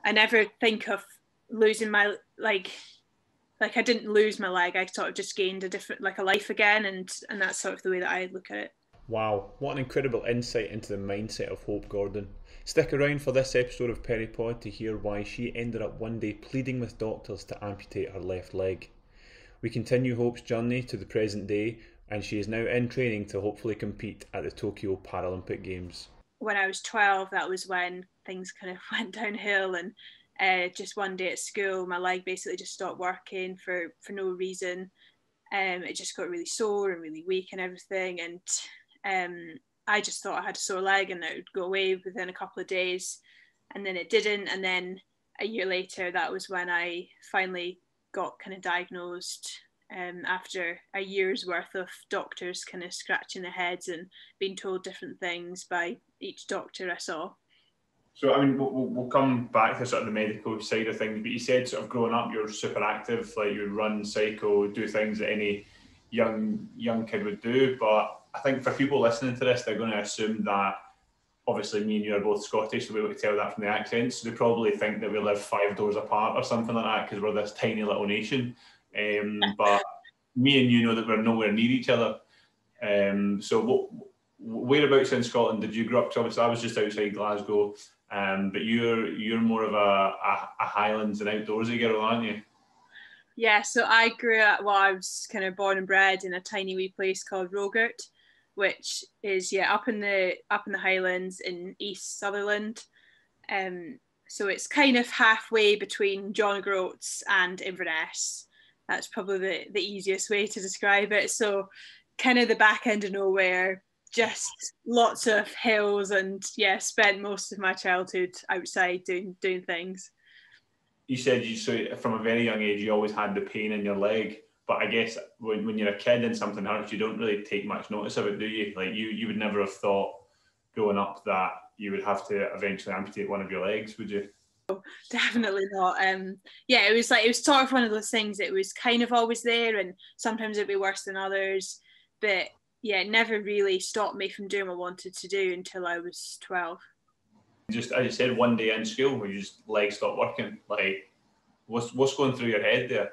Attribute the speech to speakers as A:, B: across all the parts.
A: I never think of losing my, like I didn't lose my leg. I sort of just gained a different, like a life again, and that's sort of the way that I look at it.
B: Wow, what an incredible insight into the mindset of Hope Gordon. Stick around for this episode of PerryPOD to hear why she ended up one day pleading with doctors to amputate her left leg. We continue Hope's journey to the present day, and she is now in training to hopefully compete at the Tokyo Paralympic Games.
A: When I was 12, that was when things kind of went downhill, and just one day at school, my leg basically just stopped working for no reason. It just got really sore and really weak and everything, and I just thought I had a sore leg and it would go away within a couple of days, and then it didn't. And then a year later, that was when I finally got kind of diagnosed, after a year's worth of doctors kind of scratching their heads and being told different things by each doctor I saw.
C: So, I mean, we'll come back to sort of the medical side of things, but you said sort of growing up, you're super active, like you would run, cycle, do things that any young kid would do. But I think for people listening to this, they're going to assume that, obviously, me and you are both Scottish, so we would tell that from the accent. So they probably think that we live 5 doors apart or something like that because we're this tiny little nation. But me and you know that we're nowhere near each other. So whereabouts in Scotland did you grow up? Because obviously I was just outside Glasgow, but you're more of a Highlands and outdoorsy girl, aren't you?
A: Yeah, so I grew up, well, I was kind of born and bred in a tiny wee place called Rogert, which is up in the Highlands in East Sutherland. So it's kind of halfway between John O'Groats and Inverness. That's probably the easiest way to describe it. So kind of the back end of nowhere, just lots of hills, and spent most of my childhood outside doing things.
C: You said so from a very young age you always had the pain in your leg, but I guess when you're a kid and something hurts, you don't really take much notice of it, do you? Like you would never have thought growing up that you would have to eventually amputate one of your legs, would you?
A: Definitely not. It was sort of one of those things. It was kind of always there, and sometimes it'd be worse than others, but it never really stopped me from doing what I wanted to do until I was 12.
C: Just as you said, one day in school where you just legs stopped working. Like, what's going through your head there?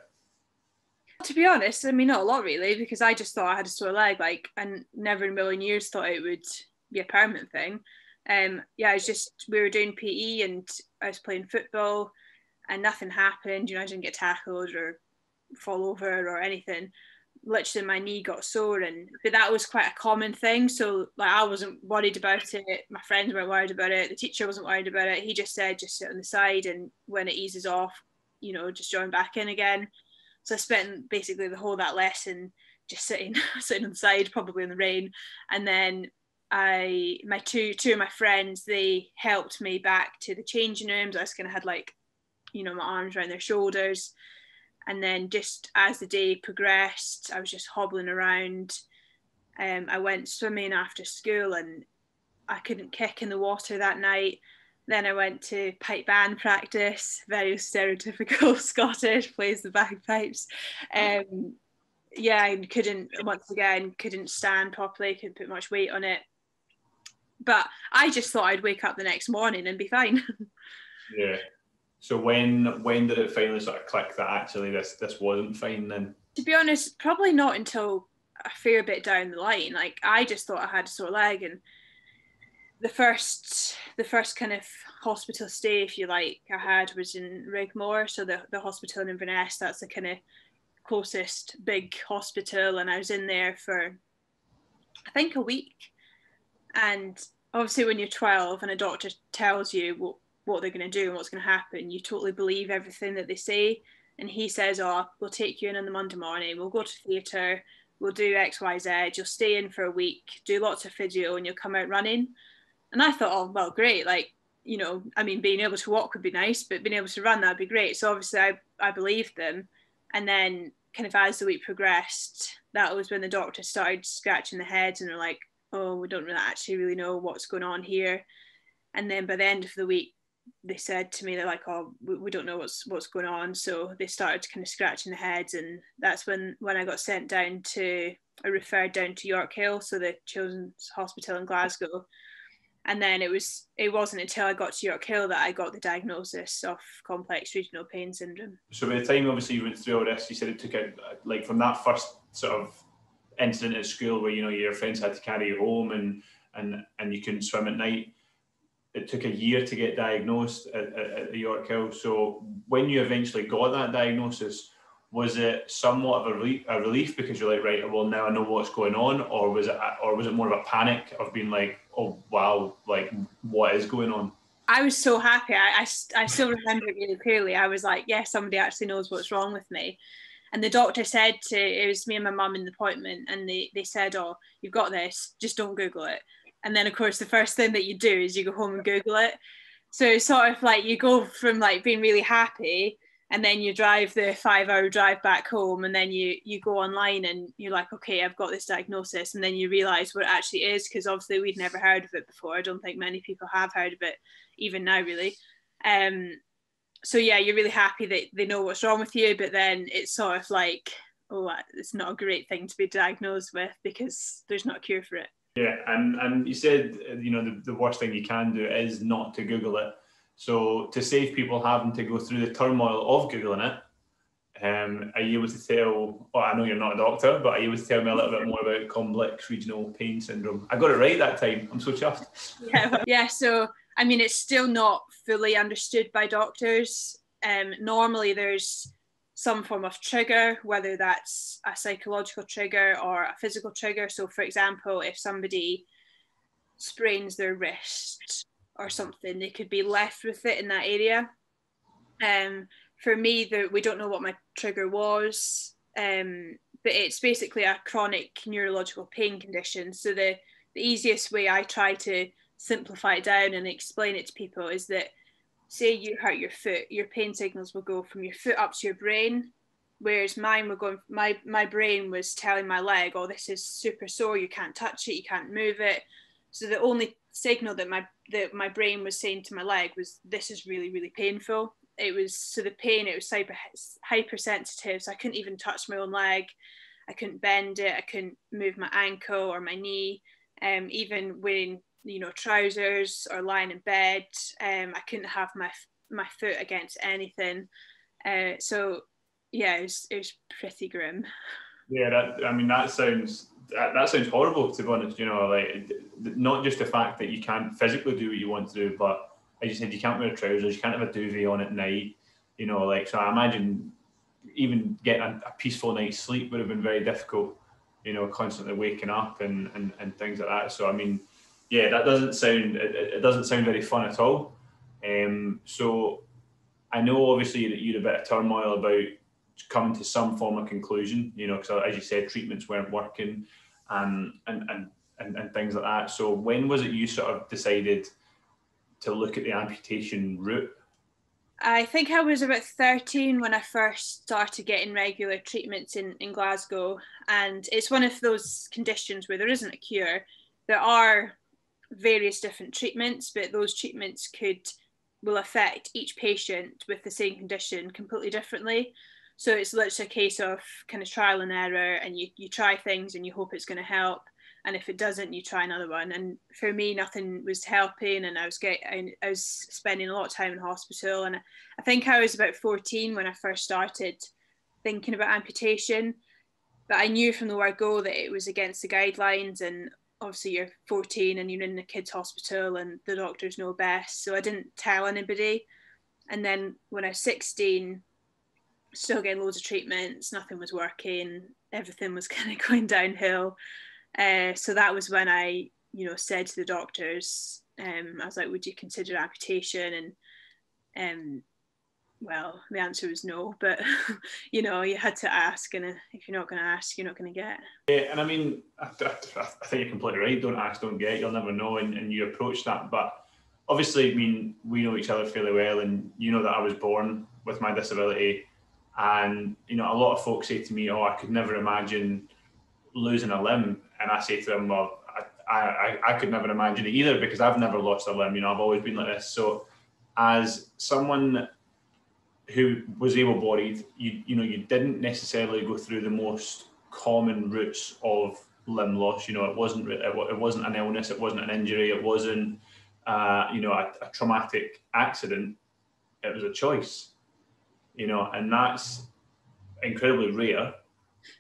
A: To be honest, I mean, not a lot really, because I just thought I had a sore leg, and never in a million years thought it would be a permanent thing. We were doing PE and I was playing football and nothing happened. I didn't get tackled or fall over or anything. Literally my knee got sore, but that was quite a common thing. So I wasn't worried about it. My friends weren't worried about it. The teacher wasn't worried about it. He just said, just sit on the side, and when it eases off, just join back in again. So I spent basically the whole that lesson just sitting on the side, probably in the rain. And then my two of my friends, they helped me back to the changing rooms. I just kind of had my arms around their shoulders. And then just as the day progressed, I was just hobbling around. I went swimming after school and I couldn't kick in the water that night. Then I went to pipe band practice, very stereotypical Scottish, plays the bagpipes. I couldn't stand properly, couldn't put much weight on it. But I just thought I'd wake up the next morning and be fine.
C: Yeah. So when did it finally sort of click that actually this wasn't fine then?
A: To be honest, probably not until a fair bit down the line. I just thought I had a sore leg, and the first kind of hospital stay, if you like, I had was in Rigmore, so the hospital in Inverness. That's the kind of closest big hospital, and I was in there for I think a week. And obviously when you're 12 and a doctor tells you what they're going to do and what's going to happen, you totally believe everything that they say. And he says, we'll take you in on the Monday morning, we'll go to theatre, we'll do XYZ, you'll stay in for a week, do lots of physio, and you'll come out running. And I thought, oh, well, great. Being able to walk would be nice, but being able to run, that'd be great. So obviously I believed them. And then kind of as the week progressed, that was when the doctor started scratching the heads and they're like, oh, we don't really know what's going on here. And then by the end of the week, they said to me, they're like, oh, we don't know what's going on. So they started kind of scratching the heads, and that's when I got referred down to York Hill, so the Children's Hospital in Glasgow. And then it wasn't until I got to York Hill that I got the diagnosis of complex regional pain syndrome.
C: So by the time obviously you went through all this, you said it took it like from that first sort of incident at school where, you know, your friends had to carry you home and you couldn't swim at night. It took a year to get diagnosed at York Hill. So when you eventually got that diagnosis, was it somewhat of a relief because you're like, right, well, now I know what's going on, or was it more of a panic of being like, oh wow, like what is going on?
A: I was so happy. I still remember it really clearly. I was like, yeah, somebody actually knows what's wrong with me. And the doctor said it was me and my mum in the appointment, and they said, oh, you've got this, just don't Google it. And then of course the first thing that you do is you go home and Google it. So it's sort of like you go from like being really happy, and then you drive the 5-hour drive back home, and then you go online and you're like, okay, I've got this diagnosis, and then you realize what it actually is, because obviously we'd never heard of it before. I don't think many people have heard of it even now, really. So yeah, you're really happy that they know what's wrong with you, but then it's sort of like, oh, it's not a great thing to be diagnosed with because there's not a cure for it.
C: Yeah, and you said, you know, the worst thing you can do is not to Google it. So to save people having to go through the turmoil of Googling it, are you able to tell, well, I know you're not a doctor, but are you able to tell me a little bit more about complex regional pain syndrome? I got it right that time. I'm so chuffed.
A: Yeah, so, I mean, it's still not fully understood by doctors. Normally there's some form of trigger, whether that's a psychological trigger or a physical trigger. So for example, if somebody sprains their wrist or something, they could be left with it in that area. For me, we don't know what my trigger was, but it's basically a chronic neurological pain condition. So the easiest way I try to simplify it down and explain it to people is that, say you hurt your foot, your pain signals will go from your foot up to your brain, whereas mine were going, my brain was telling my leg, oh, this is super sore, you can't touch it, you can't move it. So the only signal that my brain was saying to my leg was, this is really, really painful. It was, so the pain, it was hypersensitive, so I couldn't even touch my own leg, I couldn't bend it, I couldn't move my ankle or my knee, even wearing, you know, trousers or lying in bed, I couldn't have my foot against anything. So yeah, it was pretty grim.
C: Yeah, that sounds horrible, to be honest. You know, like, not just the fact that you can't physically do what you want to do, but as you said, you can't wear trousers, you can't have a duvet on at night. You know, like, so I imagine even getting a peaceful night's sleep would have been very difficult. You know, constantly waking up and things like that. So I mean, yeah, that doesn't sound, it doesn't sound very fun at all. So I know obviously that you had a bit of turmoil about coming to some form of conclusion, you know, because as you said, treatments weren't working and things like that. So when was it you sort of decided to look at the amputation route?
A: I think I was about 13 when I first started getting regular treatments in Glasgow. And it's one of those conditions where there isn't a cure. There are various different treatments, but those treatments will affect each patient with the same condition completely differently. So it's literally a case of kind of trial and error, and you try things and you hope it's going to help, and if it doesn't, you try another one. And for me, nothing was helping, and I was spending a lot of time in hospital. And I think I was about 14 when I first started thinking about amputation, but I knew from the word go that it was against the guidelines, and obviously you're 14 and you're in the kids hospital and the doctors know best, so I didn't tell anybody. And then when I was 16, still getting loads of treatments, nothing was working, everything was kind of going downhill. So that was when I, you know, said to the doctors, I was like, would you consider amputation? And well, the answer was no, but you know, you had to ask, and if you're not going to ask, you're not going to get.
C: Yeah, and I mean, I think you're completely right. Don't ask, don't get. You'll never know, and you approach that. But obviously, I mean, we know each other fairly well, and you know that I was born with my disability, and you know, a lot of folks say to me, "Oh, I could never imagine losing a limb," and I say to them, "Well, I could never imagine it either, because I've never lost a limb. You know, I've always been like this." So, as someone who was able-bodied, you know, you didn't necessarily go through the most common routes of limb loss. You know, it wasn't an illness, it wasn't an injury, it wasn't a traumatic accident, it was a choice, and that's incredibly rare.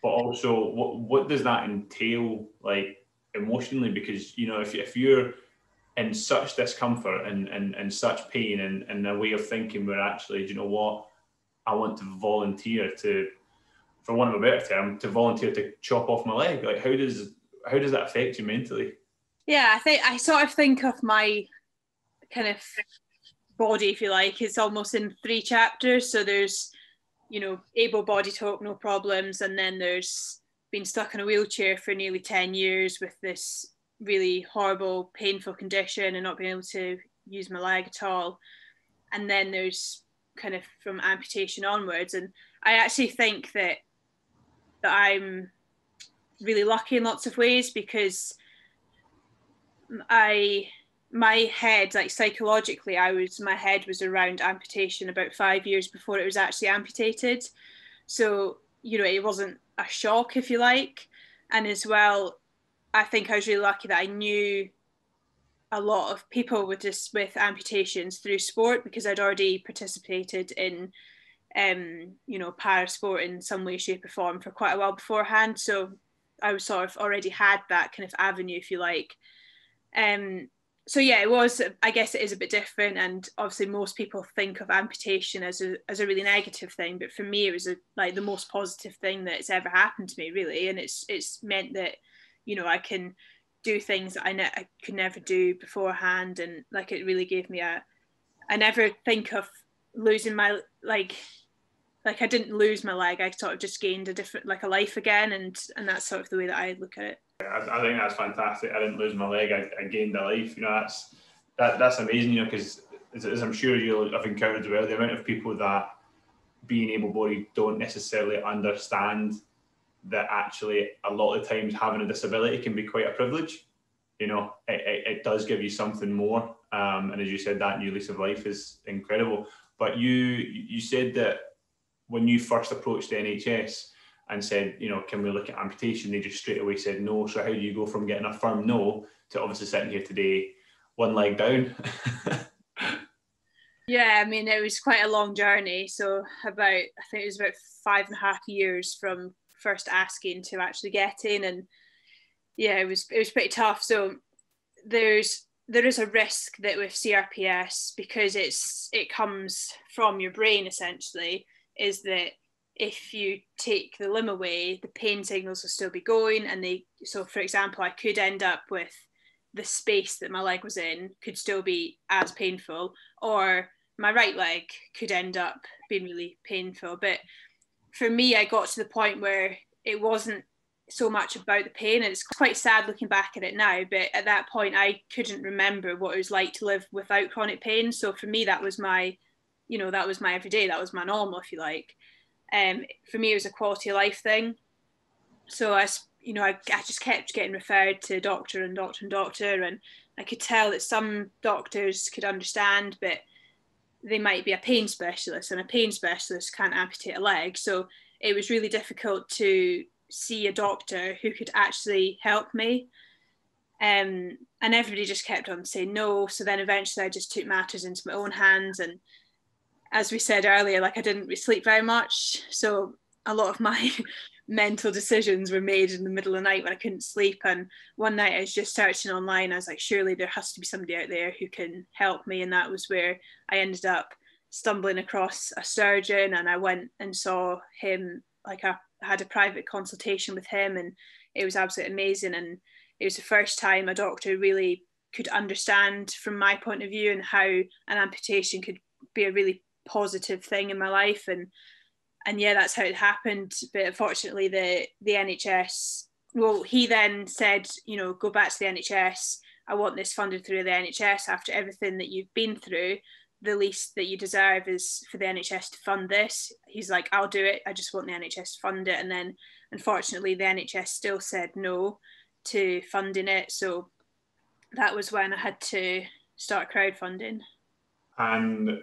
C: But also, what does that entail, like emotionally? Because if you're in such discomfort and such pain and a way of thinking where actually, do you know what, I want to volunteer to, for want of a better term, to volunteer to chop off my leg. Like, how does that affect you mentally?
A: Yeah, I sort of think of my kind of body, if you like, it's almost in 3 chapters. So there's, able-bodied hope, no problems, and then there's been stuck in a wheelchair for nearly 10 years with this really horrible, painful condition and not being able to use my leg at all. And then there's kind of from amputation onwards. And I actually think that I'm really lucky in lots of ways, because my head, like psychologically, my head was around amputation about 5 years before it was actually amputated. So, it wasn't a shock, if you like. And as well, I think I was really lucky that I knew a lot of people with amputations through sport, because I'd already participated in para sport in some way, shape or form for quite a while beforehand. So I was sort of already had that kind of avenue, if you like. So yeah, it was, I guess it is a bit different, and obviously most people think of amputation as a really negative thing, but for me it was like the most positive thing that's ever happened to me, really. And it's meant that I can do things that I could never do beforehand, and like it really gave me I never think of losing my like I didn't lose my leg, I sort of just gained a different, like, a life again, and that's sort of the way that I look at it.
C: I think that's fantastic. I didn't lose my leg, I gained a life. That's amazing, because as I'm sure you'll have encountered as well, the amount of people that being able-bodied don't necessarily understand that actually a lot of times having a disability can be quite a privilege. It does give you something more. And as you said, that new lease of life is incredible. But you said that when you first approached the NHS and said, can we look at amputation, they just straight away said no. So how do you go from getting a firm no to obviously sitting here today, one leg down?
A: Yeah, I mean, it was quite a long journey. So I think it was about 5.5 years from first asking to actually getting. And yeah, it was pretty tough. So there is a risk that with CRPS, because it comes from your brain essentially, is that if you take the limb away, the pain signals will still be going, and so for example, I could end up with the space that my leg was in could still be as painful, or my right leg could end up being really painful. But for me, I got to the point where it wasn't so much about the pain, and it's quite sad looking back at it now, but at that point I couldn't remember what it was like to live without chronic pain. So for me, that was my everyday, that was my normal, if you like. For me, it was a quality of life thing. So I just kept getting referred to doctor and I could tell that some doctors could understand, but they might be a pain specialist, and a pain specialist can't amputate a leg. So it was really difficult to see a doctor who could actually help me. And everybody just kept on saying no. So then eventually I just took matters into my own hands. And as we said earlier, like, I didn't sleep very much. So a lot of my mental decisions were made in the middle of the night when I couldn't sleep. And one night I was just searching online. I was like, surely there has to be somebody out there who can help me. And that was where I ended up stumbling across a surgeon, and I went and saw him. Like, I had a private consultation with him, and it was absolutely amazing. And it was the first time a doctor really could understand from my point of view, and how an amputation could be a really positive thing in my life. And yeah, that's how it happened. But unfortunately, the NHS, well, he then said, go back to the NHS. I want this funded through the NHS. After everything that you've been through, the least that you deserve is for the NHS to fund this. He's like, I'll do it. I just want the NHS to fund it. And then unfortunately, the NHS still said no to funding it. So that was when I had to start crowdfunding.
C: And,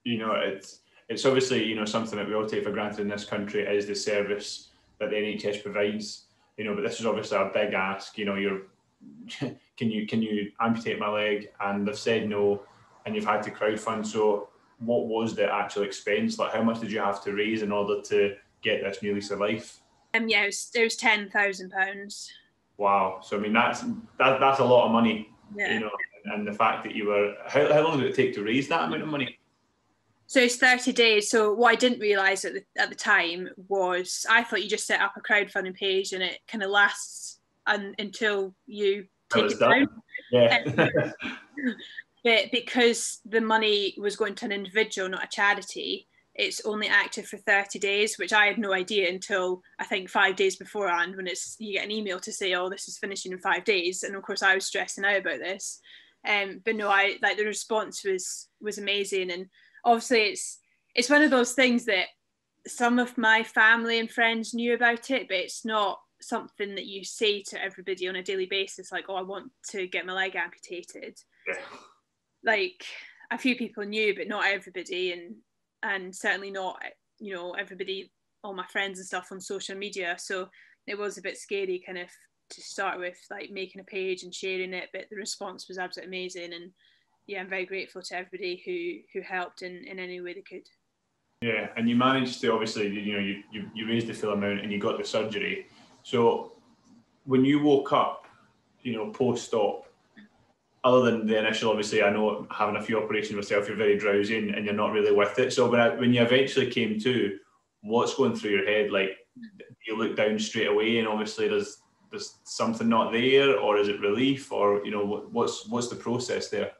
C: it's obviously, something that we all take for granted in this country is the service that the NHS provides, but this is obviously a big ask. You're can you amputate my leg? And they've said no, and you've had to crowdfund. So what was the actual expense? Like, how much did you have to raise in order to get this new lease of life?
A: Yeah, it was £10,000.
C: Wow. So I mean, that's a lot of money,
A: Yeah.
C: you know. And the fact that you were, how long did it take to raise that amount of money?
A: So it's 30 days. So what I didn't realise at the time was I thought you just set up a crowdfunding page and it kind of lasts until you take it down.
C: Yeah.
A: But because the money was going to an individual, not a charity, it's only active for 30 days, which I had no idea until I think 5 days beforehand, when you get an email to say, oh, this is finishing in 5 days. And of course I was stressing out about this. But no, the response was amazing. And obviously it's one of those things that some of my family and friends knew about it, but it's not something that you say to everybody on a daily basis, like, oh, I want to get my leg amputated.
C: Yeah.
A: Like, a few people knew, but not everybody, and certainly not, everybody, all my friends and stuff on social media. So it was a bit scary kind of to start with, like making a page and sharing it, but the response was absolutely amazing. And yeah, I'm very grateful to everybody who helped in any way they could.
C: Yeah, and you managed to, obviously, you raised the full amount and you got the surgery. So when you woke up, post-op, other than the initial, obviously, I know having a few operations myself, you're very drowsy and you're not really with it. So when you eventually came to, what's going through your head? Like, you look down straight away and obviously there's something not there, or is it relief, or what's the process there?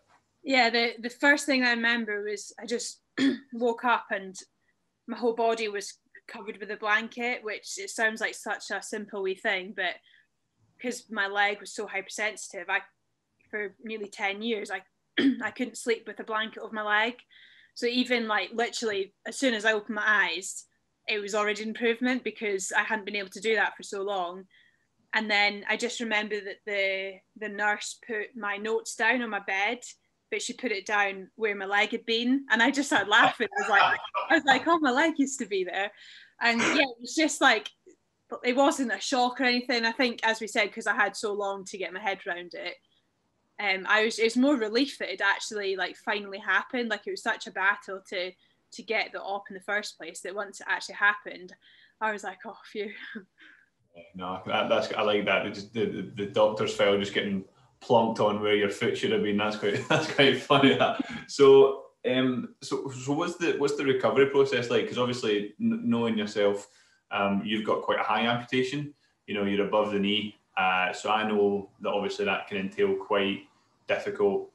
A: Yeah, the first thing I remember was I just woke up and my whole body was covered with a blanket, which it sounds like such a simple wee thing, but because my leg was so hypersensitive, for nearly 10 years I couldn't sleep with a blanket over my leg. So even like literally as soon as I opened my eyes, it was already an improvement because I hadn't been able to do that for so long. And then I just remember that the nurse put my notes down on my bed, but she put it down where my leg had been. And I just started laughing. I was like, oh, my leg used to be there. And yeah, it was just like, it wasn't a shock or anything. I think, as we said, because I had so long to get my head around it, it was more relief that it actually like finally happened. Like, it was such a battle to get the op in the first place that once it actually happened, I was like, oh, phew.
C: No, I like that. Just the doctor's file just getting plonked on where your foot should have been. That's quite funny. That. So what's the recovery process like? Because obviously, knowing yourself, you've got quite a high amputation. You're above the knee. So I know that obviously that can entail quite difficult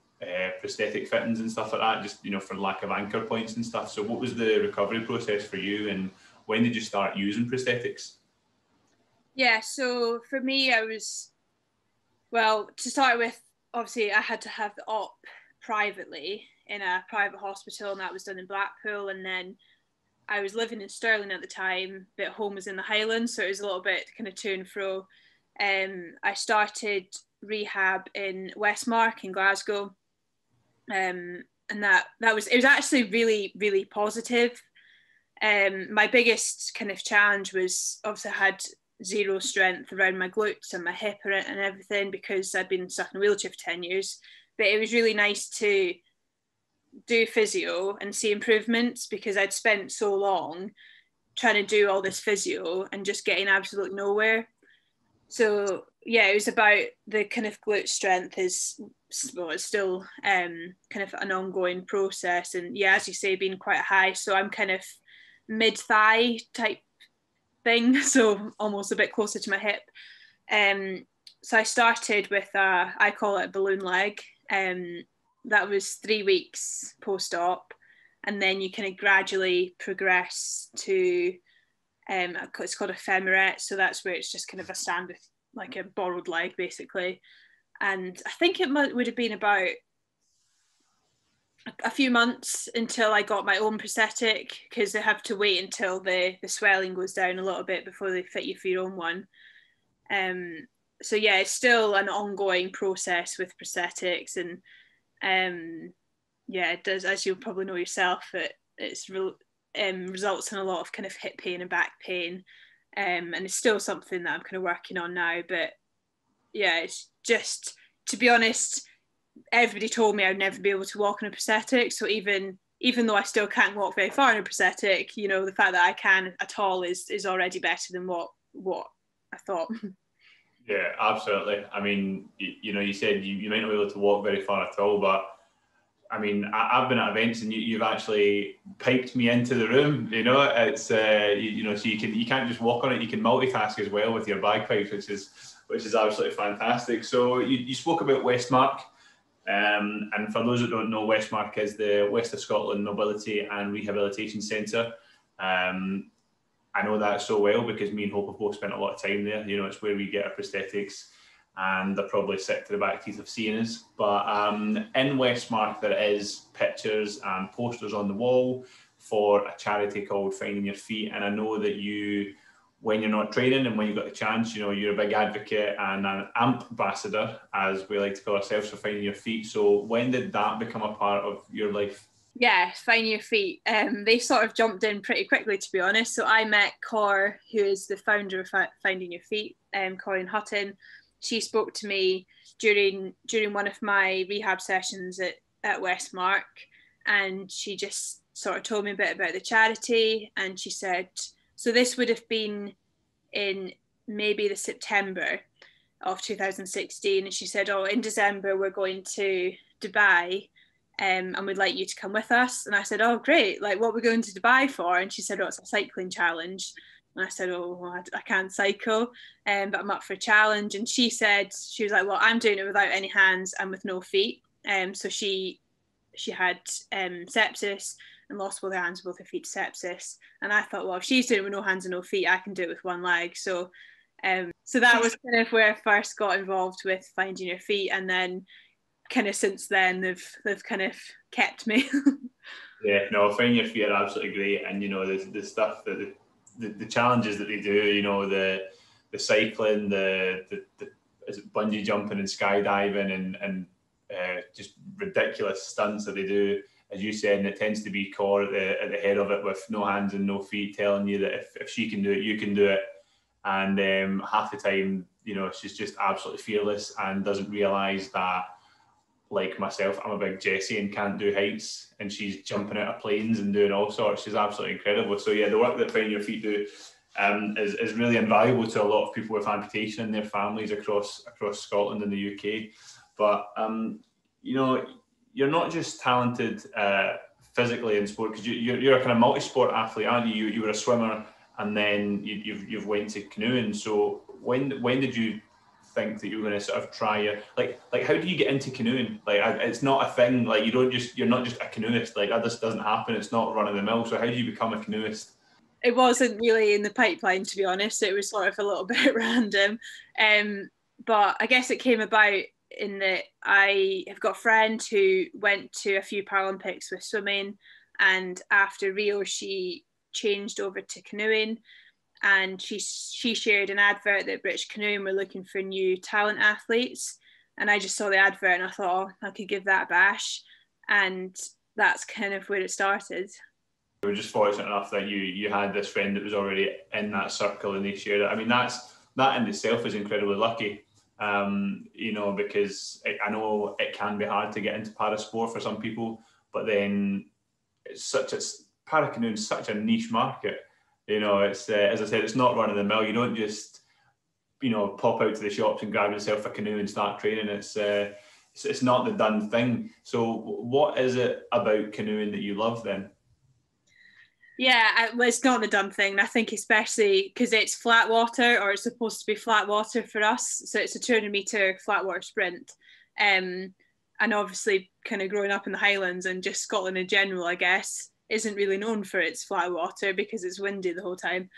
C: prosthetic fittings and stuff like that. Just for lack of anchor points and stuff. So what was the recovery process for you, and when did you start using prosthetics?
A: Yeah, so for me, to start with, obviously I had to have the op privately in a private hospital, and that was done in Blackpool. And then I was living in Stirling at the time, but home was in the Highlands, so it was a little bit kind of to and fro. I started rehab in Westmark in Glasgow, and it was actually really, really positive. My biggest kind of challenge was obviously I had zero strength around my glutes and my hip and everything because I'd been stuck in a wheelchair for 10 years. But it was really nice to do physio and see improvements because I'd spent so long trying to do all this physio and just getting absolutely nowhere. So yeah, it was about the kind of glute strength it's still kind of an ongoing process. And yeah, as you say, being quite high. So I'm kind of mid-thigh type thing, so almost a bit closer to my hip. So I started with I call it a balloon leg. That was 3 weeks post-op, and then you kind of gradually progress to it's called a femoret. So that's where it's just kind of a standard, like a borrowed leg basically. And I think it would have been about a few months until I got my own prosthetic, because they have to wait until the swelling goes down a little bit before they fit you for your own one. So yeah, it's still an ongoing process with prosthetics, and yeah, it does, as you'll probably know yourself, it's results in a lot of kind of hip pain and back pain, and it's still something that I'm kind of working on now. But yeah, just, to be honest, everybody told me I'd never be able to walk in a prosthetic. So even though I still can't walk very far in a prosthetic, you know, the fact that I can at all is already better than what I thought.
C: Yeah, absolutely. I mean, you know, you said you might not be able to walk very far at all, but I mean, I've been at events and you've actually piped me into the room. You know, it's you know, so you can't just walk on it. You can multitask as well with your bagpipes, which is absolutely fantastic. So you spoke about Westmark, and for those that don't know, Westmark is the West of Scotland Mobility and Rehabilitation Centre. I know that so well because me and Hope have both spent a lot of time there. You know, it's where we get our prosthetics, and they're probably sick to the back teeth of seeing us. But in Westmark, there is pictures and posters on the wall for a charity called Finding Your Feet. And I know that you, when you're not training and when you've got the chance, you know, you're a big advocate and an ambassador, as we like to call ourselves, for Finding Your Feet. So when did that become a part of your life?
A: Yeah, Finding Your Feet. They sort of jumped in pretty quickly, to be honest. So I met Cor, who is the founder of Finding Your Feet, Corinne Hutton. She spoke to me during one of my rehab sessions at Westmark, and she just sort of told me a bit about the charity. And she said, so this would have been in maybe the September of 2016. And she said, oh, in December, we're going to Dubai. And we'd like you to come with us. And I said, oh, great. Like, what are we going to Dubai for? And she said, oh, it's a cycling challenge. And I said, oh, well, I can't cycle, but I'm up for a challenge. And she said, she was like, well, I'm doing it without any hands and with no feet. So she had sepsis and lost both her hands, both her feet to sepsis. And I thought, well, if she's doing it with no hands and no feet, I can do it with one leg. So that was kind of where I first got involved with Finding Your Feet. And then kind of since then they've kind of kept me.
C: Yeah, no, Finding Your Feet are absolutely great. And you know, the stuff that the challenges that they do, you know, the cycling, the is it bungee jumping and skydiving and just ridiculous stunts that they do, as you said. And it tends to be Cor at the head of it with no hands and no feet, telling you that if she can do it, you can do it. And half the time, you know, she's just absolutely fearless and doesn't realise that, like myself, I'm a big Jessie and can't do heights, and she's jumping out of planes and doing all sorts. She's absolutely incredible. So yeah, the work that Finding Your Feet do is really invaluable to a lot of people with amputation and their families across Scotland and the UK. But you know, you're not just talented physically in sport, because you're a kind of multi-sport athlete, aren't you? You were a swimmer, and then you've went to canoeing. So when did you think that you were going to sort of try like how do you get into canoeing? Like, it's not a thing. Like, you're not just a canoeist. Like, that just doesn't happen. It's not run of the mill. So how do you become a canoeist?
A: It wasn't really in the pipeline, to be honest. It was sort of a little bit random, but I guess it came about in that I have got a friend who went to a few Paralympics with swimming, and after Rio she changed over to canoeing. And she shared an advert that British Canoeing were looking for new talent athletes. And I just saw the advert and I thought, oh, I could give that a bash. And that's kind of where it started.
C: We were just fortunate enough that you had this friend that was already in that circle and they shared it. I mean, that in itself is incredibly lucky, you know, because I know it can be hard to get into parasport for some people, but then paracanoeing is such a niche market. You know, it's as I said, it's not run of the mill. You don't just, you know, pop out to the shops and grab yourself a canoe and start training. It's not the done thing. So what is it about canoeing that you love then?
A: Yeah, well, it's not the done thing. I think especially because it's flat water, or it's supposed to be flat water for us. So it's a 200-meter flat water sprint. And obviously kind of growing up in the Highlands and just Scotland in general, I guess, isn't really known for its flat water because it's windy the whole time.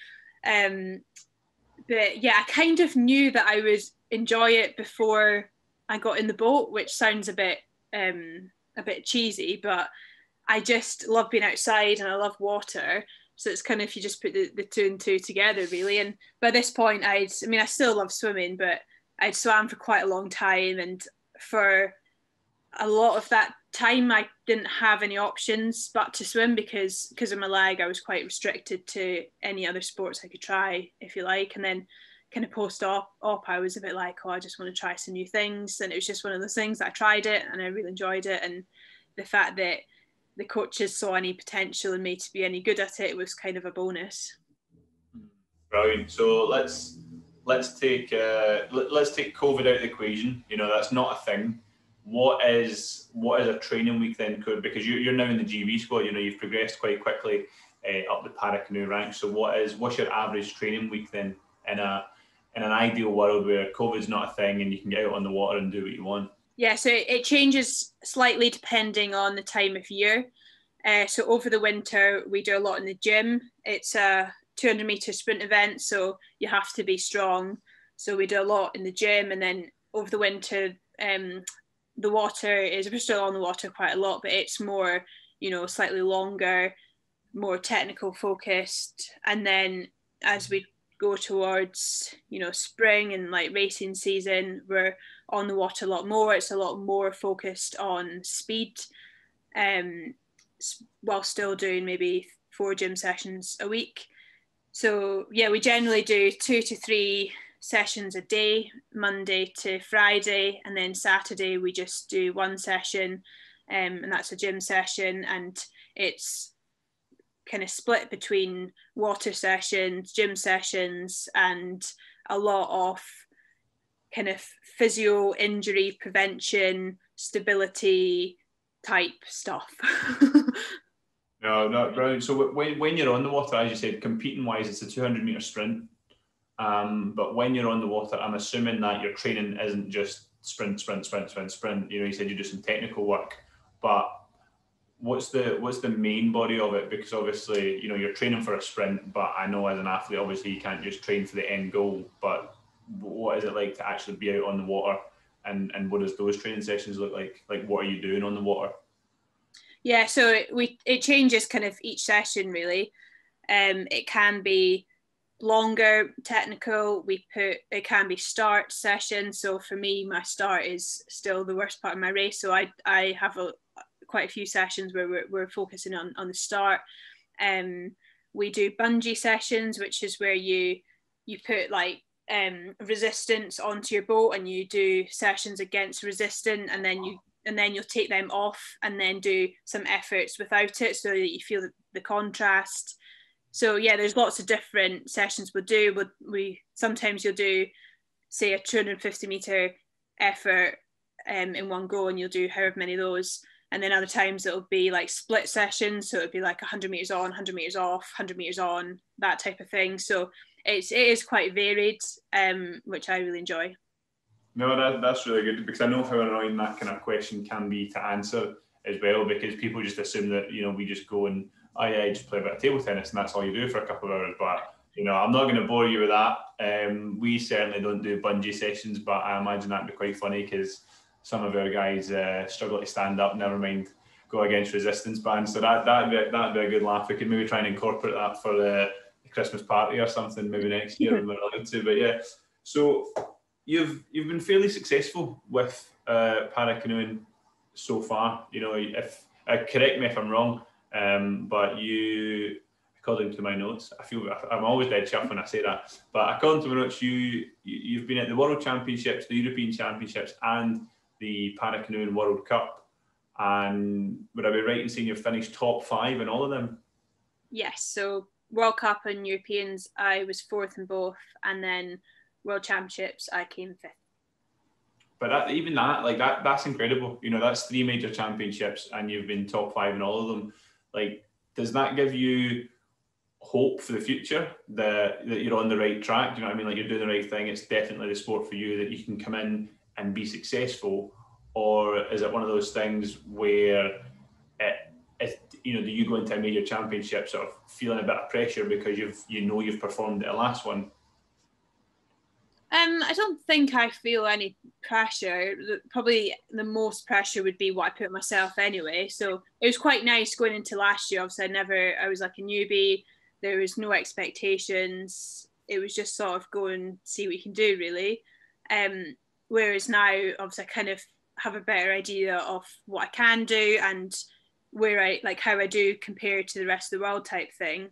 A: But yeah, I kind of knew that I would enjoy it before I got in the boat, which sounds a bit cheesy, but I just love being outside and I love water. So it's kind of, you just put the two and two together, really. And by this point, I still love swimming, but I'd swam for quite a long time. And for a lot of that time, I didn't have any options but to swim because of my leg. I was quite restricted to any other sports I could try, if you like. And then kind of post-op, I was a bit like, oh, I just want to try some new things. And it was just one of those things that I tried it and I really enjoyed it. And the fact that the coaches saw any potential in me to be any good at it was kind of a bonus.
C: Brilliant. So let's take COVID out of the equation. You know, that's not a thing. What is a training week then? Because you're now in the GB squad. You know, you've progressed quite quickly up the para canoe ranks. So what's your average training week then in an ideal world where COVID's not a thing and you can get out on the water and do what you want?
A: Yeah, so it changes slightly depending on the time of year. So over the winter, we do a lot in the gym. It's a 200-meter sprint event, so you have to be strong. So we do a lot in the gym, and then over the winter, the water is, we're still on the water quite a lot, but it's more, you know, slightly longer, more technical focused. And then as we go towards, you know, spring and like racing season, we're on the water a lot more. It's a lot more focused on speed, while still doing maybe 4 gym sessions a week. So yeah, we generally do 2 to 3 sessions a day, Monday to Friday, and then Saturday we just do 1 session, and that's a gym session, and it's kind of split between water sessions, gym sessions, and a lot of kind of physio, injury prevention, stability type stuff.
C: No, brilliant. So when you're on the water, as you said, competing wise, it's a 200-meter sprint. But when you're on the water, I'm assuming that your training isn't just sprint. You know, you said you do some technical work, but what's the main body of it? Because obviously, you know, you're training for a sprint, but I know as an athlete, obviously you can't just train for the end goal. But what is it like to actually be out on the water, and what does those training sessions look like? Like, what are you doing on the water?
A: Yeah, so it changes kind of each session really. It can be longer technical. It can be start session. So for me, my start is still the worst part of my race. So I have quite a few sessions where we're focusing on the start. We do bungee sessions, which is where you put like resistance onto your boat, and you do sessions against resistance, and then you'll take them off and then do some efforts without it, so that you feel the contrast. So yeah, there's lots of different sessions we'll do. Sometimes you'll do, say, a 250-meter effort in one go, and you'll do however many of those. And then other times it'll be like split sessions, so it'll be like 100 meters on, 100 meters off, 100 meters on, that type of thing. So it is quite varied, which I really enjoy.
C: No, that's really good, because I know how annoying that kind of question can be to answer as well, because people just assume that, you know, we just go and, oh yeah, you just play a bit of table tennis and that's all you do for a couple of hours. But, you know, I'm not going to bore you with that. We certainly don't do bungee sessions, but I imagine that'd be quite funny, because some of our guys struggle to stand up, never mind go against resistance bands. So that'd be a good laugh. We could maybe try and incorporate that for the Christmas party or something maybe next year when we're allowed to. But yeah, so you've been fairly successful with para canoeing so far. You know, if correct me if I'm wrong, but you, according to my notes, I'm always dead chuffed when I say that, but according to my notes, you've been at the World Championships, the European Championships, and the Para Canoeing World Cup. And would I be right in saying you've finished top 5 in all of them?
A: Yes, so World Cup and Europeans, I was 4th in both, and then World Championships, I came 5th.
C: But that's incredible. You know, that's 3 major championships, and you've been top 5 in all of them. Like, does that give you hope for the future that you're on the right track? Do you know what I mean? Like, you're doing the right thing. It's definitely the sport for you, that you can come in and be successful? Or is it one of those things where do you go into a major championship sort of feeling a bit of pressure because you've performed at the last one?
A: I don't think I feel any pressure. Probably the most pressure would be what I put on myself anyway. So it was quite nice going into last year. Obviously, I was like a newbie. There was no expectations. It was just sort of go and see what you can do, really. Whereas now, obviously, I kind of have a better idea of what I can do and how I do compare to the rest of the world type thing.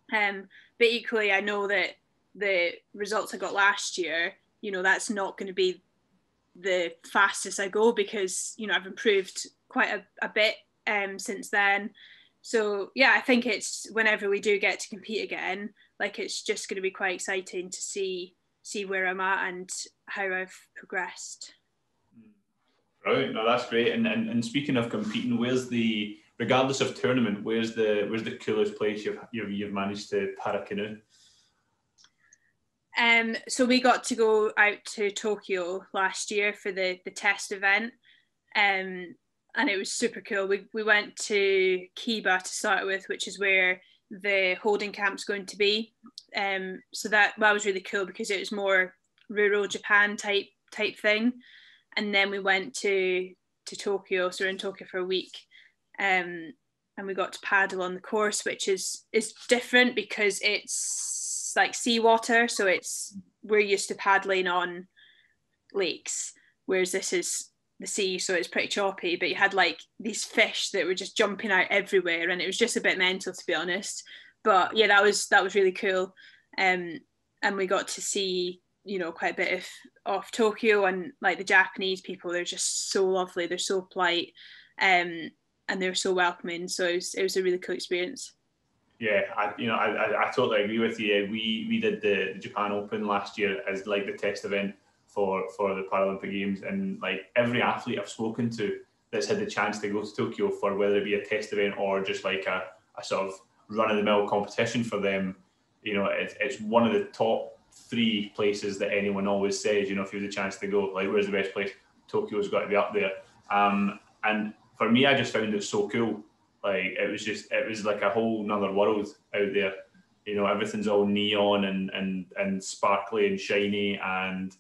A: But equally, I know that the results I got last year, you know, that's not going to be the fastest I go, because, you know, I've improved quite a bit since then. So yeah, I think it's, whenever we do get to compete again, like, it's just going to be quite exciting to see where I'm at and how I've progressed.
C: Right, no, that's great. And speaking of competing, where's the, regardless of tournament, where's the coolest place you've managed to para canoe?
A: So we got to go out to Tokyo last year for the test event, and it was super cool. We went to Kiba to start with, which is where the holding camp's going to be. So that was really cool, because it was more rural Japan type thing. And then we went to Tokyo, so we're in Tokyo for a week, and we got to paddle on the course, which is different because it's like seawater, so we're used to paddling on lakes, whereas this is the sea, so it's pretty choppy. But you had like these fish that were just jumping out everywhere, and it was just a bit mental, to be honest. But yeah, that was really cool, and we got to see, you know, quite a bit of Tokyo, and like the Japanese people, they're just so lovely, they're so polite, and they're so welcoming. So it was a really cool experience.
C: Yeah, I totally agree with you. We did the Japan Open last year as like the test event for the Paralympic Games, and like every athlete I've spoken to that's had the chance to go to Tokyo for, whether it be a test event or just like a sort of run-of-the-mill competition for them, you know, it's one of the top 3 places that anyone always says, you know, if you have the chance to go, like, where's the best place? Tokyo's got to be up there. And for me, I just found it so cool. Like, it was like a whole nother world out there. You know, everything's all neon and sparkly and shiny, and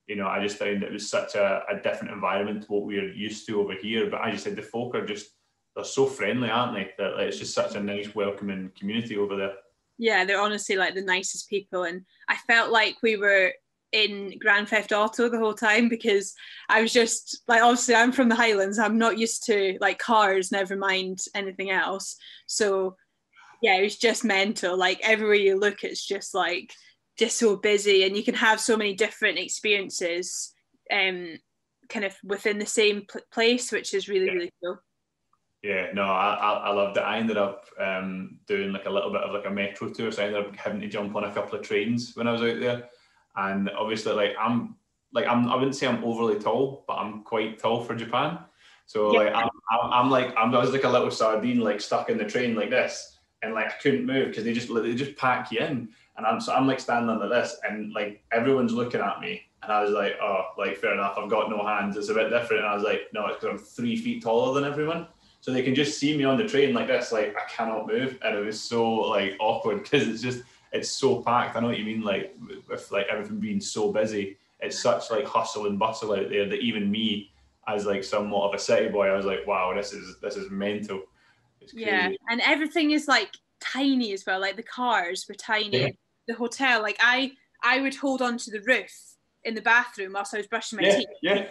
C: you know, I just found it was such a different environment to what we're used to over here. But as you said, the folk are just, they're so friendly, aren't they? That like, it's just such a nice, welcoming community over there.
A: Yeah, they're honestly like the nicest people, and I felt like we were in Grand Theft Auto the whole time, because I was just like, obviously I'm from the Highlands, I'm not used to like cars, never mind anything else. So yeah, it was just mental. Like, everywhere you look, it's just like, just so busy, and you can have so many different experiences kind of within the same place, which is really, really cool.
C: Yeah, no, I loved it. I ended up doing like a little bit of like a metro tour, so I ended up having to jump on a couple of trains when I was out there. And obviously, like I wouldn't say I'm overly tall, but I'm quite tall for Japan. So
A: Yeah.
C: like I was like a little sardine, like stuck in the train like this, and like I couldn't move because they just pack you in. And I'm like standing like this, and like everyone's looking at me, and I was like, oh, like fair enough, I've got no hands, it's a bit different. And I was like, no, it's because I'm 3 feet taller than everyone. So they can just see me on the train like this, like I cannot move, and it was so like awkward because it's so packed. I know what you mean, like with like everything being so busy, it's such like hustle and bustle out there that even me, as like somewhat of a city boy, I was like, wow, this is mental. It's crazy.
A: Yeah, and everything is like tiny as well. Like the cars were tiny.
C: Yeah.
A: The hotel, like I would hold on to the roof in the bathroom whilst I was brushing my teeth.
C: Yeah.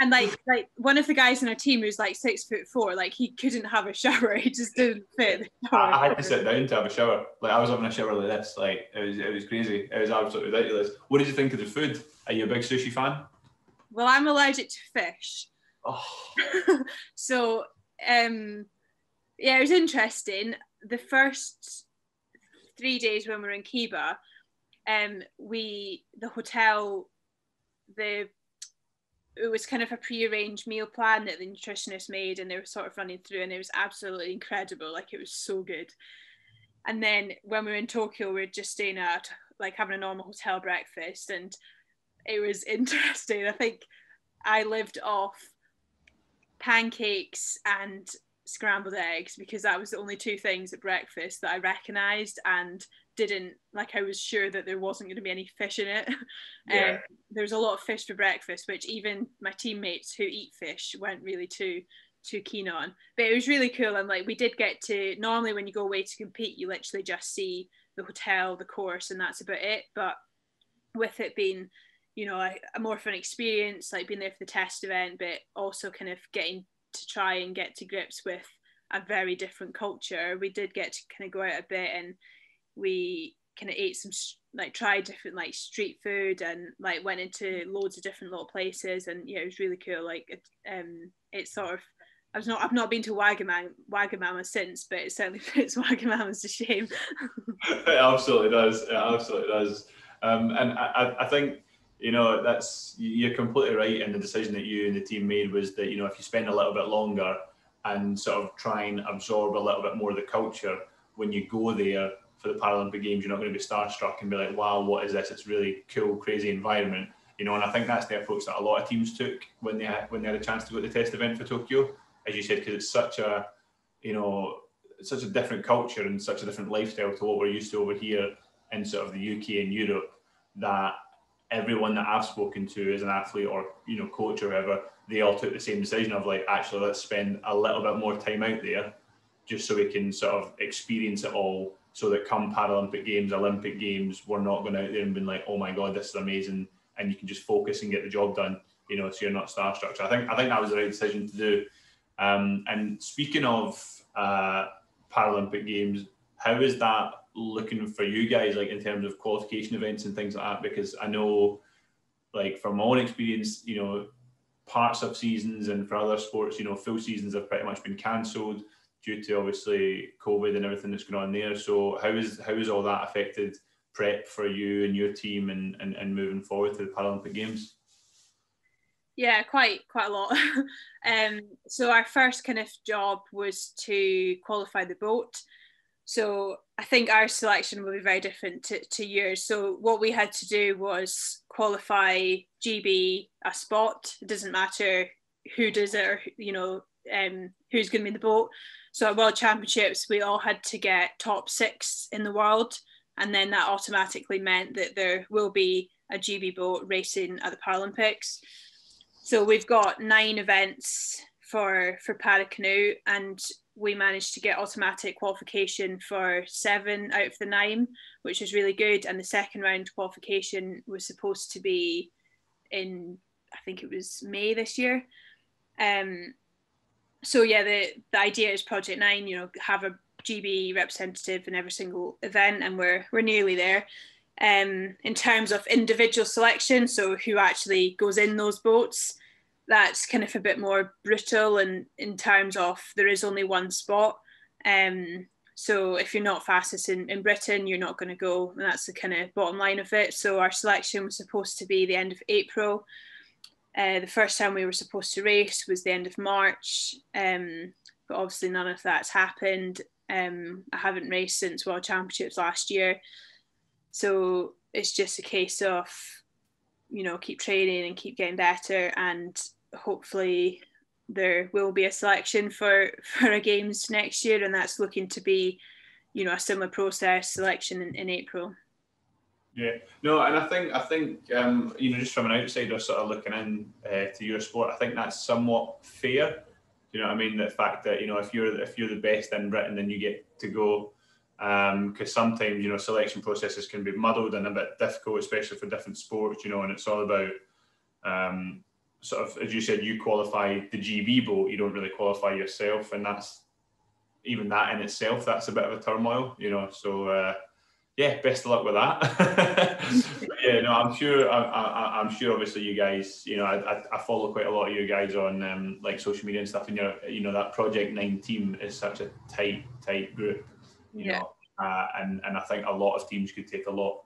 A: And like one of the guys in our team who's like 6'4", like he couldn't have a shower. He just didn't fit.
C: I had to sit down to have a shower. Like I was having a shower like this. Like it was crazy. It was absolutely ridiculous. What did you think of the food? Are you a big sushi fan?
A: Well, I'm allergic to fish.
C: Oh.
A: So yeah, it was interesting. The first 3 days when we were in Kiba, the hotel, it was kind of a pre-arranged meal plan that the nutritionist made, and they were sort of running through, and it was absolutely incredible. Like, it was so good. And then when we were in Tokyo, we were just staying at, like, having a normal hotel breakfast, and it was interesting. I think I lived off pancakes and scrambled eggs, because that was the only 2 things at breakfast that I recognised, and didn't, like, I was sure that there wasn't going to be any fish in it.
C: Yeah.
A: There's a lot of fish for breakfast, which even my teammates who eat fish weren't really too keen on. But it was really cool, and like we did get to, normally when you go away to compete, you literally just see the hotel, the course, and that's about it. But with it being, you know, a more fun experience, like being there for the test event, but also kind of getting to try and get to grips with a very different culture, we did get to kind of go out a bit, and we kind of ate some like tried different like street food and like went into loads of different little places, and yeah, it was really cool. Like it's sort of, I've not been to Wagamama since, but it certainly puts Wagamama's to shame.
C: It absolutely does. It absolutely does. And I think, you know, you're completely right in the decision that you and the team made, was that, you know, if you spend a little bit longer and sort of try and absorb a little bit more of the culture, when you go there for the Paralympic Games, you're not going to be starstruck and be like, wow, what is this? It's really cool, crazy environment. You know, and I think that's the approach that a lot of teams took when they had a chance to go to the test event for Tokyo, as you said, because it's such a, you know, such a different culture and such a different lifestyle to what we're used to over here in sort of the UK and Europe, that everyone that I've spoken to as an athlete or, you know, coach or whatever, they all took the same decision of like, actually, let's spend a little bit more time out there just so we can sort of experience it all, so that come Paralympic Games, Olympic Games, we're not going out there and being like, oh my God, this is amazing, and you can just focus and get the job done, you know, so you're not starstruck. So I think that was the right decision to do. And speaking of Paralympic Games, how is that looking for you guys, like in terms of qualification events and things like that? Because I know, like from my own experience, you know, parts of seasons and for other sports, you know, full seasons have pretty much been cancelled due to obviously COVID and everything that's going on there. So how is all that affected prep for you and your team and moving forward to the Paralympic Games?
A: Yeah, quite a lot. So our first kind of job was to qualify the boat. So I think our selection will be very different to yours. So what we had to do was qualify GB a spot. It doesn't matter who does it or, you know, who's going to be in the boat. So at World Championships, we all had to get top 6 in the world. And then that automatically meant that there will be a GB boat racing at the Paralympics. So we've got 9 events for para canoe, and we managed to get automatic qualification for 7 out of the 9, which is really good. And the second round qualification was supposed to be in, I think it was May this year. So yeah, the idea is Project 9, you know, have a GB representative in every single event, and we're nearly there. In terms of individual selection, so who actually goes in those boats, that's kind of a bit more brutal, and in terms of there is only one spot. So if you're not fastest in Britain, you're not going to go, and that's the kind of bottom line of it. So our selection was supposed to be the end of April. The first time we were supposed to race was the end of March, but obviously none of that's happened. I haven't raced since World Championships last year. So it's just a case of, you know, keep training and keep getting better, and hopefully there will be a selection for a games next year, and that's looking to be, you know, a similar process, selection in April.
C: Yeah, no, and I think you know, just from an outsider sort of looking in to your sport, I think that's somewhat fair. You know what I mean? The fact that, you know, if you're the best in Britain, then you get to go. Because sometimes, you know, selection processes can be muddled and a bit difficult, especially for different sports. You know, and it's all about sort of, as you said, you qualify the GB boat, you don't really qualify yourself, and that's even that in itself, that's a bit of a turmoil. You know, so. Yeah, best of luck with that. But yeah, no, I'm sure. I'm sure. Obviously, you guys, you know, I follow quite a lot of you guys on like social media and stuff, and you know, that Project 9 team is such a tight group, you know, and I think a lot of teams could take a lot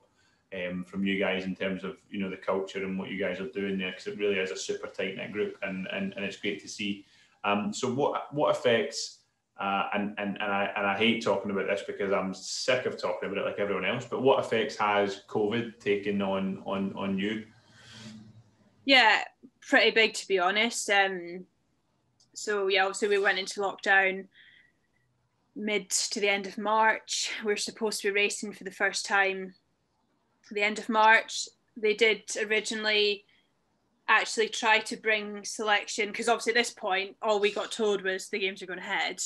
C: from you guys in terms of, you know, the culture and what you guys are doing there, because it really is a super tight knit group, and it's great to see. So what affects? And I hate talking about this because I'm sick of talking about it like everyone else, but what effects has COVID taken on you?
A: Yeah, pretty big, to be honest. So yeah, obviously we went into lockdown mid to the end of March. We're supposed to be racing for the first time at the end of March. They did originally actually try to bring selection, because obviously at this point all we got told was the games are going ahead.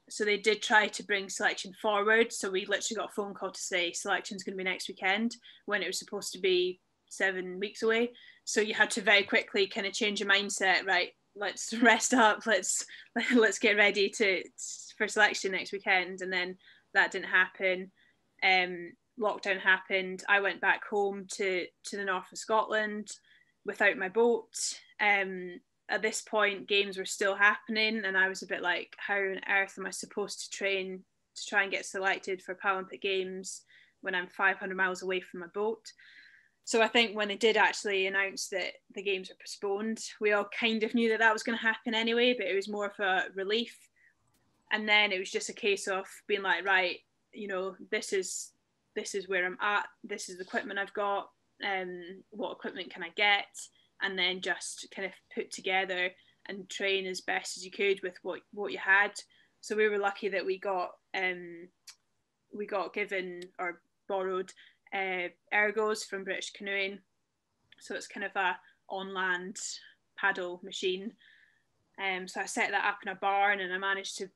A: So they did try to bring selection forward. So we literally got a phone call to say selection's going to be next weekend, when it was supposed to be 7 weeks away. So you had to very quickly kind of change your mindset. Right, let's rest up. Let's get ready for selection next weekend. And then that didn't happen. Lockdown happened. I went back home to the north of Scotland without my boat. At this point, games were still happening, and I was a bit like, how on earth am I supposed to train to try and get selected for Paralympic Games when I'm 500 miles away from my boat? So I think when they did actually announce that the games were postponed, we all kind of knew that that was going to happen anyway, but it was more of a relief. And then it was just a case of being like, right, you know, this is where I'm at. This is the equipment I've got. What equipment can I get? And then just kind of put together and train as best as you could with what you had. So we were lucky that we got given or borrowed ergos from British Canoeing. So it's kind of a on-land paddle machine. So I set that up in a barn, and I managed to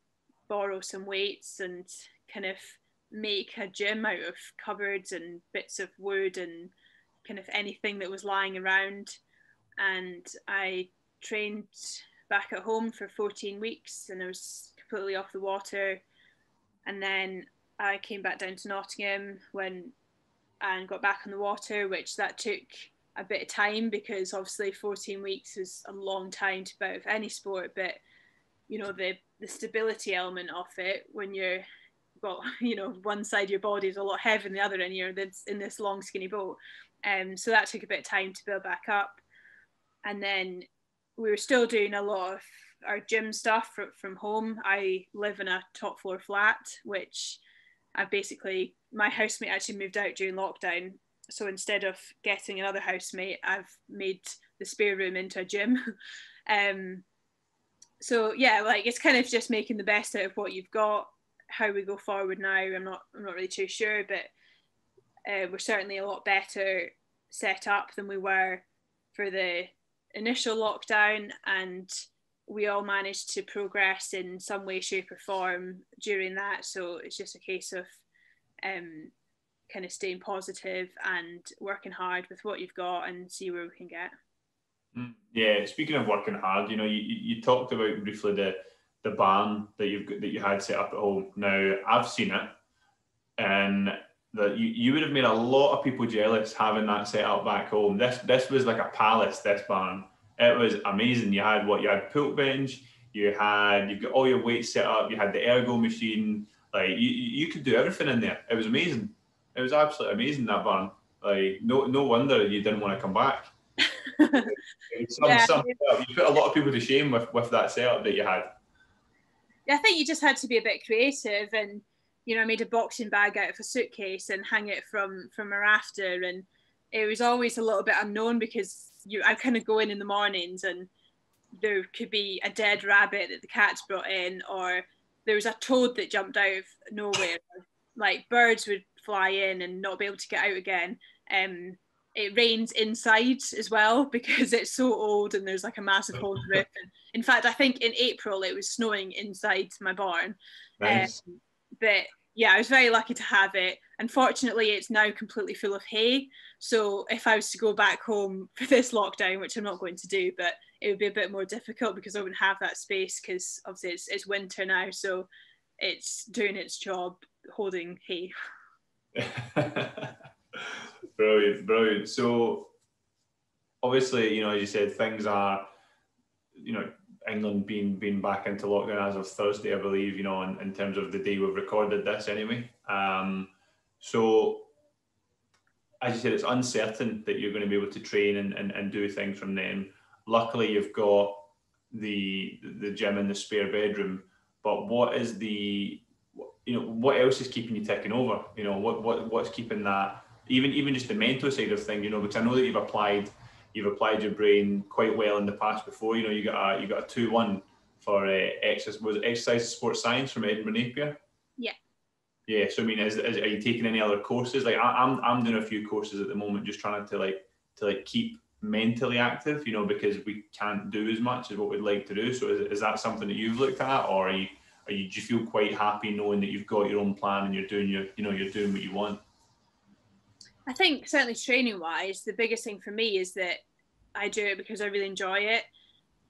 A: borrow some weights and kind of make a gym out of cupboards and bits of wood and kind of anything that was lying around. And I trained back at home for 14 weeks, and I was completely off the water. And then I came back down to Nottingham and got back on the water, which that took a bit of time, because obviously 14 weeks is a long time to be out of any sport. But you know, the stability element of it, when you're got, you know, one side of your body is a lot heavier than the other, and you're in this long skinny boat. So that took a bit of time to build back up. And then we were still doing a lot of our gym stuff from home. I live in a top floor flat, which my housemate actually moved out during lockdown. So instead of getting another housemate, I've made the spare room into a gym. So yeah, like, it's kind of just making the best out of what you've got. How we go forward now, I'm not really too sure, but we're certainly a lot better set up than we were for the initial lockdown, and we all managed to progress in some way, shape or form during that. So it's just a case of kind of staying positive and working hard with what you've got and see where we can get.
C: Yeah, speaking of working hard, you know, you talked about briefly the barn that you had set up at home. Now I've seen it, and that you would have made a lot of people jealous having that set up back home. This was like a palace, this barn. It was amazing. You had pulp bench, you've got all your weights set up, you had the ergo machine, like you could do everything in there. It was amazing. It was absolutely amazing, that barn. Like no wonder you didn't want to come back. You put a lot of people to shame with that setup that you had.
A: Yeah, I think you just had to be a bit creative, and you know, I made a boxing bag out of a suitcase and hang it from a rafter, and it was always a little bit unknown, because I kind of go in the mornings and there could be a dead rabbit that the cat's brought in, or there was a toad that jumped out of nowhere. Like, birds would fly in and not be able to get out again. It rains inside as well, because it's so old and there's like a massive hole in the roof. And in fact, I think in April it was snowing inside my barn.
C: Nice.
A: But yeah, I was very lucky to have it. Unfortunately, it's now completely full of hay. So if I was to go back home for this lockdown, which I'm not going to do, but it would be a bit more difficult, because I wouldn't have that space, because obviously it's winter now. So it's doing its job holding hay.
C: Brilliant. So obviously, you know, as you said, things are, you know, England being back into lockdown as of Thursday, I believe, you know, in terms of the day we've recorded this anyway. So as you said, it's uncertain that you're going to be able to train and do things from then. Luckily, you've got the gym in the spare bedroom, but what is what else is keeping you ticking over? You know, what's keeping that, even just the mental side of things, you know, because I know that you've applied your brain quite well in the past before. You know, you got a 2-1 for exercise and sports science from Edinburgh Napier. Yeah, so I mean, are you taking any other courses? Like I'm doing a few courses at the moment, just trying to keep mentally active, you know, because we can't do as much as what we'd like to do. So is that something that you've looked at, or do you feel quite happy knowing that you've got your own plan and you're doing what you want?
A: I think certainly training wise, the biggest thing for me is that I do it because I really enjoy it,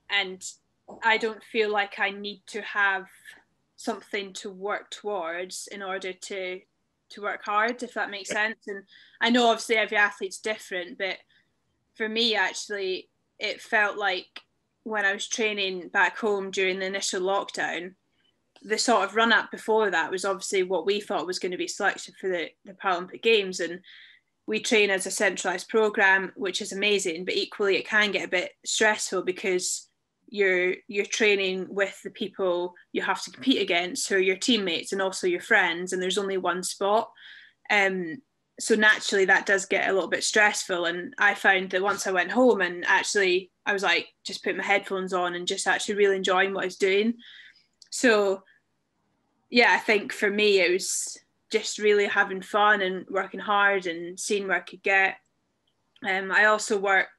A: and I don't feel like I need to have something to work towards in order to work hard, if that makes sense. And I know obviously every athlete's different, but for me, actually, it felt like when I was training back home during the initial lockdown, the sort of run up before that was obviously what we thought was going to be selection for the Paralympic Games. And we train as a centralised programme, which is amazing, but equally it can get a bit stressful because you're training with the people you have to compete against, who are your teammates and also your friends, and there's only one spot. So naturally that does get a little bit stressful. And I found that once I went home and actually I was like, just put my headphones on and just actually really enjoying what I was doing. So yeah, I think for me it was just really having fun and working hard and seeing where I could get. I also work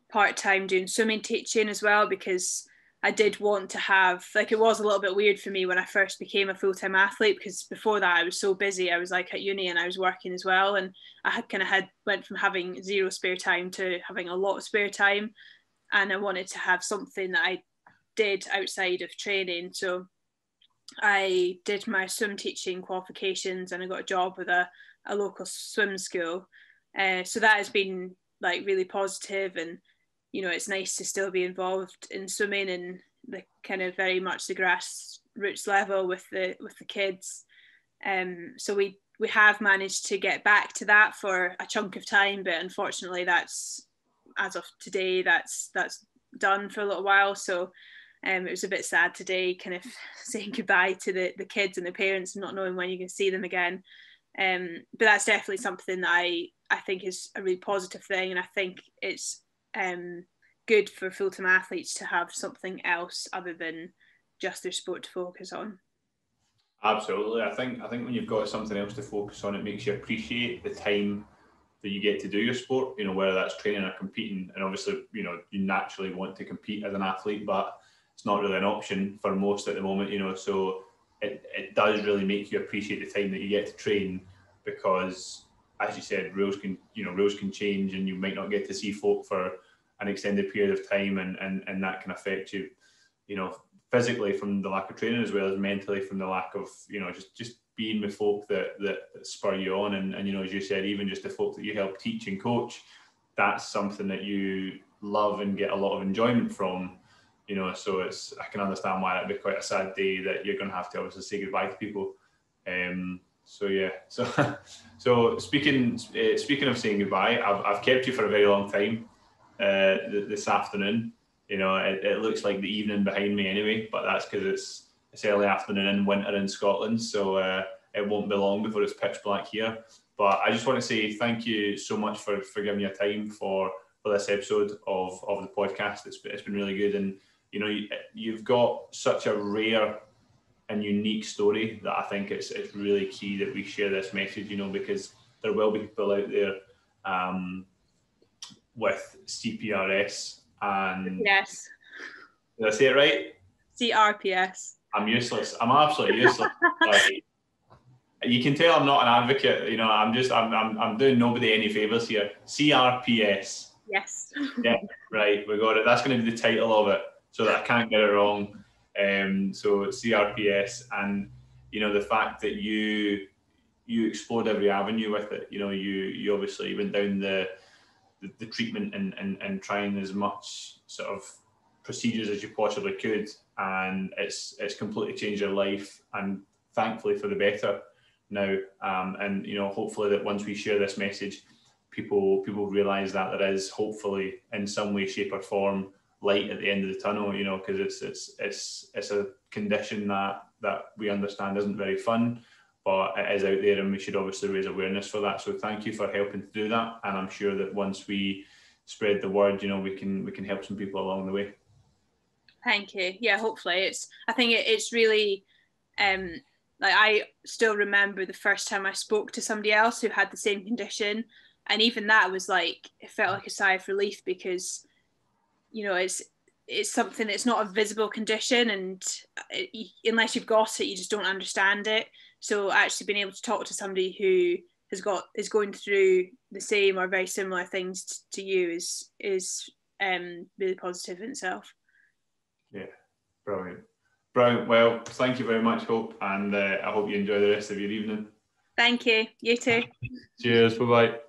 A: part-time doing swimming teaching as well, because I did want to have, like, it was a little bit weird for me when I first became a full-time athlete, because before that I was so busy. I was like at uni and I was working as well, and I had went from having zero spare time to having a lot of spare time, and I wanted to have something that I did outside of training. So I did my swim teaching qualifications and I got a job with a local swim school. So that has been like really positive, and you know, it's nice to still be involved in swimming and the kind of very much the grassroots level with the kids. So we have managed to get back to that for a chunk of time, but unfortunately that's, as of today, that's done for a little while. So it was a bit sad today, kind of saying goodbye to the kids and the parents and not knowing when you can see them again. But that's definitely something that I think is a really positive thing, and I think it's good for full-time athletes to have something else other than just their sport to focus on.
C: Absolutely. I think when you've got something else to focus on, it makes you appreciate the time that you get to do your sport, you know, whether that's training or competing. And obviously, you know, you naturally want to compete as an athlete, but it's not really an option for most at the moment, you know. So it does really make you appreciate the time that you get to train, because as you said, rules can change and you might not get to see folk for an extended period of time, and that can affect you, you know, physically from the lack of training, as well as mentally from the lack of, you know, just being with folk that spur you on. And you know, as you said, even just the folk that you help teach and coach, that's something that you love and get a lot of enjoyment from, you know. So I can understand why that'd be quite a sad day that you're going to have to obviously say goodbye to people. So yeah, so speaking of saying goodbye, I've kept you for a very long time this afternoon. You know, it looks like the evening behind me anyway, but that's because it's early afternoon in winter in Scotland, so it won't be long before it's pitch black here. But I just want to say thank you so much for giving your time for this episode of the podcast. It's been really good, and you know, you've got such a rare and unique story that I think it's really key that we share this message, you know, because there will be people out there with CPRS and... Yes. Did I say it right?
A: CRPS.
C: I'm useless. I'm absolutely useless. Like, you can tell I'm not an advocate, you know, I'm doing nobody any favours here. CRPS.
A: Yes.
C: Yeah, right, we got it. That's going to be the title of it, so that I can't get it wrong. So CRPS, and you know, the fact that you explored every avenue with it. You know, you obviously went down the treatment and trying as much sort of procedures as you possibly could, and it's completely changed your life, and thankfully for the better now. And you know, hopefully that once we share this message, people realise that there is hopefully in some way, shape or form light at the end of the tunnel, you know, because it's a condition that we understand isn't very fun, but it is out there, and we should obviously raise awareness for that. So thank you for helping to do that, and I'm sure that once we spread the word, you know, we can help some people along the way.
A: Thank you. Yeah, hopefully I think it's really like, I still remember the first time I spoke to somebody else who had the same condition, and even that was like, it felt like a sigh of relief, because you know, it's something, it's not a visible condition, and unless you've got it, you just don't understand it. So actually being able to talk to somebody who is going through the same or very similar things to you is really positive in itself.
C: Yeah, brilliant. Well, thank you very much, Hope, and I hope you enjoy the rest of your evening.
A: Thank you. You too.
C: Cheers. Bye bye.